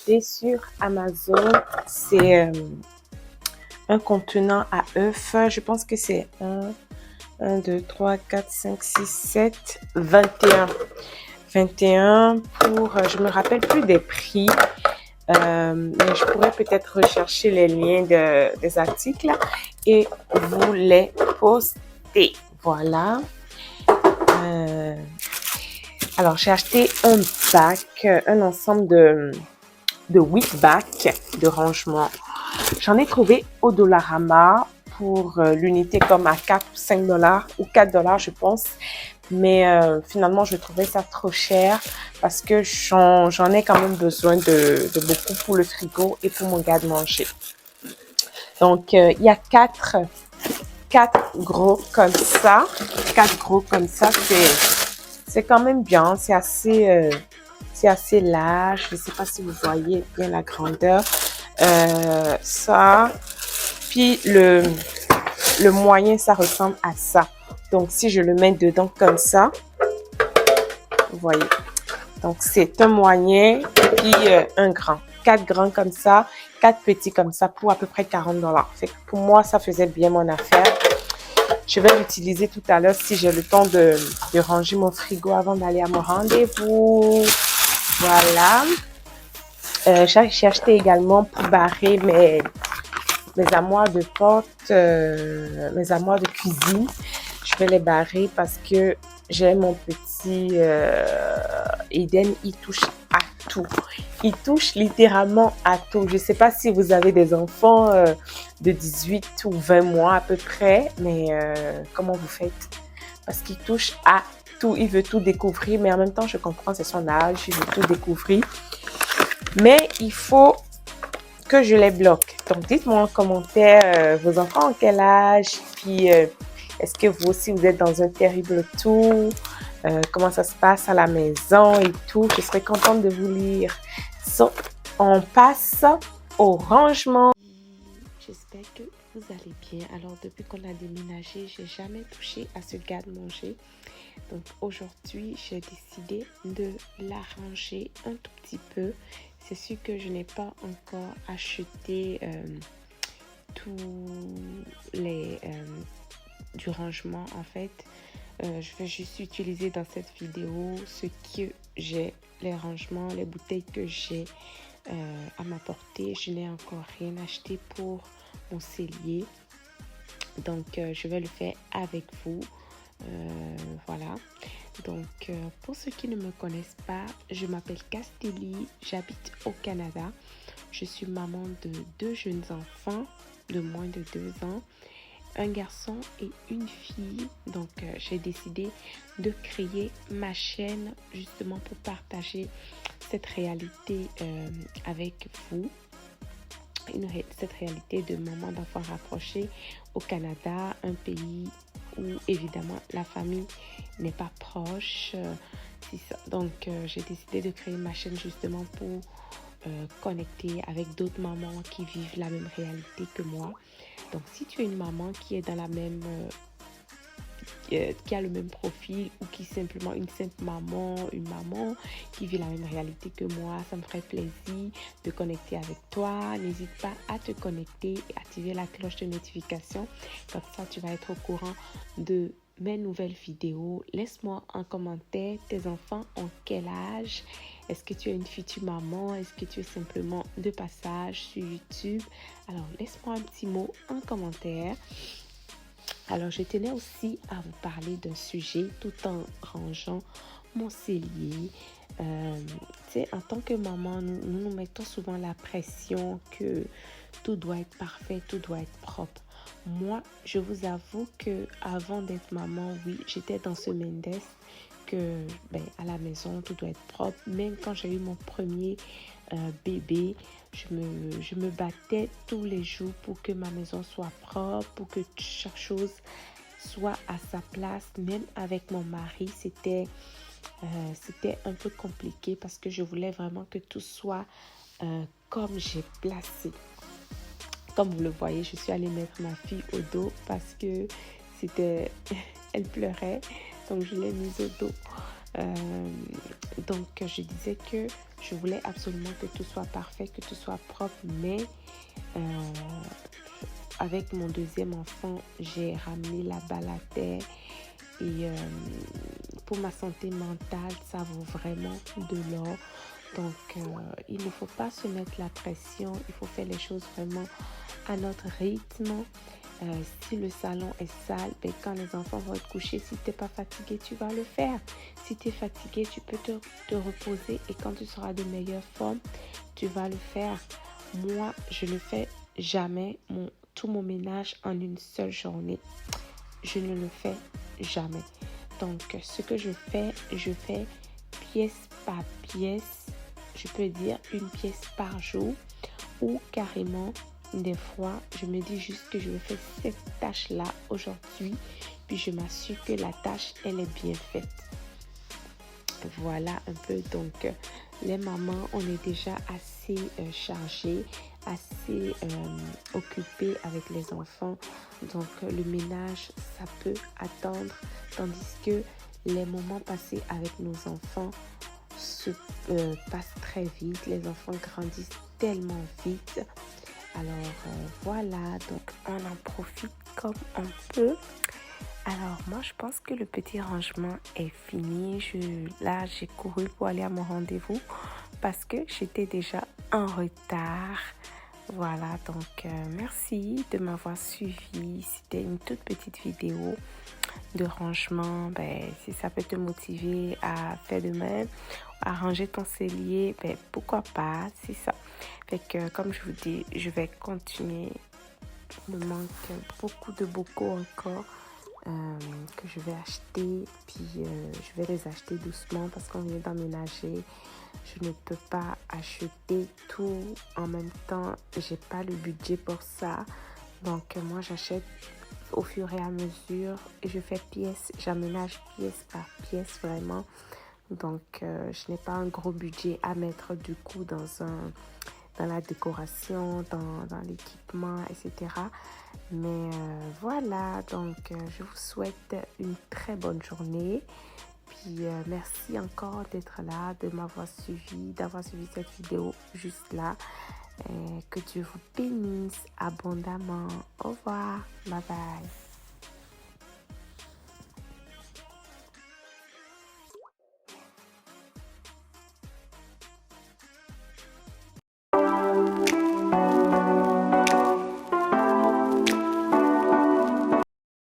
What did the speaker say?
Et sur Amazon, c'est un contenant à œufs. Je pense que c'est 1, 2, 3, 4, 5, 6, 7, 21. 21 pour, je me rappelle plus des prix, mais je pourrais peut-être rechercher les liens des articles et vous les poster. Voilà. Alors, j'ai acheté un bac, un ensemble de 8 bacs de rangement. J'en ai trouvé au Dollarama pour l'unité comme à 4 ou 5 dollars ou 4 dollars, je pense. Mais finalement, je trouvais ça trop cher parce que j'en ai quand même besoin de beaucoup pour le frigo et pour mon garde-manger. Donc, il y a 4 gros comme ça. 4 gros comme ça, c'est quand même bien. C'est assez large. Je ne sais pas si vous voyez bien la grandeur. Ça. Puis le moyen, ça ressemble à ça. Donc, si je le mets dedans comme ça, vous voyez. Donc, c'est un moyen puis un grand. 4 grands comme ça, 4 petits comme ça pour à peu près 40 dollars. Pour moi, ça faisait bien mon affaire. Je vais l'utiliser tout à l'heure si j'ai le temps de ranger mon frigo avant d'aller à mon rendez-vous. Voilà. J'ai acheté également pour barrer mes armoires de porte, mes armoires de cuisine. Je vais les barrer parce que j'ai mon petit Eden, il touche à tout. Il touche littéralement à tout. Je ne sais pas si vous avez des enfants de 18 ou 20 mois à peu près, mais comment vous faites? Parce qu'il touche à tout. Il veut tout découvrir, mais en même temps, je comprends, c'est son âge, il veut tout découvrir. Mais il faut que je les bloque. Donc, dites-moi en commentaire vos enfants en quel âge, puis est-ce que vous aussi vous êtes dans un terrible tour, comment ça se passe à la maison et tout. Je serais contente de vous lire. So, on passe au rangement. J'espère que vous allez bien. Alors, depuis qu'on a déménagé, j'ai jamais touché à ce garde-manger. Donc, aujourd'hui, j'ai décidé de l'arranger un tout petit peu. C'est sûr que je n'ai pas encore acheté tous les du rangement en fait. Je vais juste utiliser dans cette vidéo ce que j'ai, les rangements, les bouteilles que j'ai à ma portée. Je n'ai encore rien acheté pour mon cellier. Donc, je vais le faire avec vous. Voilà. Donc, pour ceux qui ne me connaissent pas, je m'appelle Castelli, j'habite au Canada. Je suis maman de 2 jeunes enfants de moins de 2 ans, un garçon et une fille. Donc, j'ai décidé de créer ma chaîne justement pour partager cette réalité avec vous. Cette réalité de maman d'enfants rapprochés au Canada, un pays où évidemment la famille n'est pas proche. Donc j'ai décidé de créer ma chaîne justement pour connecter avec d'autres mamans qui vivent la même réalité que moi. Donc si tu es une maman qui est dans la même qui a le même profil ou qui est simplement une simple maman, une maman qui vit la même réalité que moi, ça me ferait plaisir de connecter avec toi. N'hésite pas à te connecter et activer la cloche de notification. Comme ça, tu vas être au courant de mes nouvelles vidéos. Laisse-moi en commentaire tes enfants ont quel âge. Est-ce que tu es une future maman? Est-ce que tu es simplement de passage sur YouTube? Alors, laisse-moi un petit mot en commentaire. Alors, je tenais aussi à vous parler d'un sujet tout en rangeant mon cellier. Tu sais, en tant que maman, nous mettons souvent la pression que tout doit être parfait, tout doit être propre. Moi, je vous avoue que avant d'être maman, oui, j'étais dans ce Mendes que à la maison, tout doit être propre. Même quand j'ai eu mon premier bébé, je me battais tous les jours pour que ma maison soit propre, pour que chaque chose soit à sa place. Même avec mon mari, c'était un peu compliqué parce que je voulais vraiment que tout soit comme j'ai placé. Comme vous le voyez, je suis allée mettre ma fille au dos parce que elle pleurait. donc je l'ai mise au dos. Donc je disais que je voulais absolument que tout soit parfait, que tout soit propre, mais avec mon deuxième enfant, j'ai ramené la balle à terre et pour ma santé mentale, ça vaut vraiment de l'or. Donc, il ne faut pas se mettre la pression, il faut faire les choses vraiment à notre rythme. Si le salon est sale, ben, quand les enfants vont être couchés, si tu n'es pas fatigué, tu vas le faire. Si tu es fatigué, tu peux te reposer et quand tu seras de meilleure forme, tu vas le faire. Moi, je ne fais jamais tout mon ménage en une seule journée. Je ne le fais jamais. Donc, ce que je fais pièce par pièce. Je peux dire une pièce par jour ou carrément des fois, je me dis juste que je vais faire cette tâche-là aujourd'hui, puis je m'assure que la tâche, elle est bien faite. Voilà un peu, donc les mamans, on est déjà assez chargées, assez occupées avec les enfants. Donc le ménage, ça peut attendre, tandis que les moments passés avec nos enfants se passent très vite. Les enfants grandissent tellement vite. Alors voilà, donc on en profite comme on peut. Alors moi je pense que le petit rangement est fini. Là j'ai couru pour aller à mon rendez-vous parce que j'étais déjà en retard. Voilà, donc merci de m'avoir suivi. C'était une toute petite vidéo de rangement. Ben, si ça peut te motiver à faire de même, à ranger ton cellier, ben, pourquoi pas, c'est ça. Fait que comme je vous dis, je vais continuer. Il me manque beaucoup de bocaux encore que je vais acheter. Puis je vais les acheter doucement parce qu'on vient d'emménager. Je ne peux pas acheter tout en même temps. J'ai pas le budget pour ça. Donc moi j'achète au fur et à mesure et je fais j'aménage pièce par pièce vraiment. Donc je n'ai pas un gros budget à mettre du coup dans la décoration, dans l'équipement, etc. Mais voilà, donc je vous souhaite une très bonne journée. Puis merci encore d'être là, de m'avoir suivi, d'avoir suivi cette vidéo juste là. Et que Dieu vous bénisse abondamment. Au revoir. Bye bye.